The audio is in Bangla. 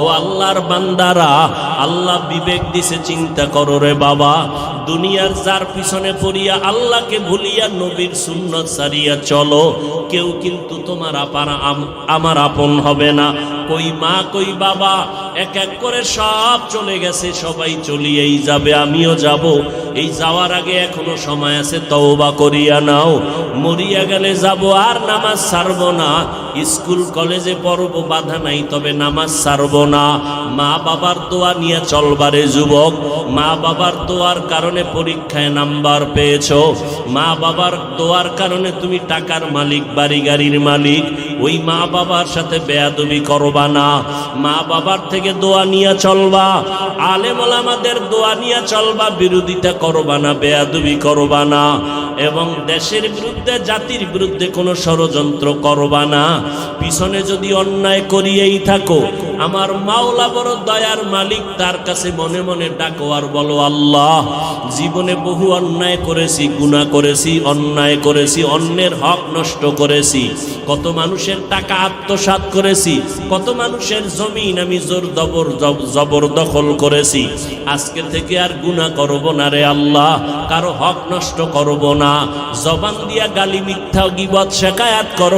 ও আল্লাহর বান্দারা, আল্লাহ বিবেক দিছে, চিন্তা করো রে বাবা। দুনিয়ার যার পিছনে পড়িয়া আল্লাহকে ভুলিয়া নবীর সুন্নত সারিয়া চলো, কেউ কিন্তু তোমার আমার আপন হবে না। কই মা কই বাবা এক এক করে সব চলে গেছে, সবাই চলিয়েই যাবে, আমিও যাব। এই যাওয়ার আগে এখনো সময় আছে, তওবা করিয়া নাও। মরিয়া গেলে যাব, আর নামাজ ছাড়ব না। স্কুল কলেজে পড়ব, বাধা নাই, তবে নামাজ ছাড়ব না। মা বাবার দোয়া নিয়ে চলবারে যুবক। মা বাবার দোয়ার কারণে পরীক্ষায় নাম্বার পেয়েছো, মা বাবার দোয়ার কারণে তুমি টাকার মালিক, বাড়ি গাড়ির মালিক। ওই মা বাবার সাথে বেয়াদবি করবা না। মা বাবার থেকে দোয়া নিয়ে চলবা, আলেম ওলামাদের দোয়া নিয়ে চলবা, বিরোধিতা করবা না, বেয়াদবি করবা না। এবং দেশের বিরুদ্ধে, জাতির বিরুদ্ধে কোনো ষড়যন্ত্র করবা না। পিছনে যদি অন্যায় করিয়েই থাকো, আমার মাওলা বড় দয়ার মালিক, তার কাছে মনে মনে ডাকো আর বলো, আল্লাহ জীবনে বহু অন্যায় করেছি, গুনাহ করেছি, অন্যায় করেছি, অন্যের হক নষ্ট করেছি, কত মানুষের টাকা আত্মসাৎ করেছি, কত মানুষের জমিন আমি জবরদখল করেছি। আজকে থেকে আর গুনাহ করব না রে আল্লাহ, কারো হক নষ্ট করব না। জবান দিয়া গালি, মিথ্যা, গীবত, শিকায়াত করব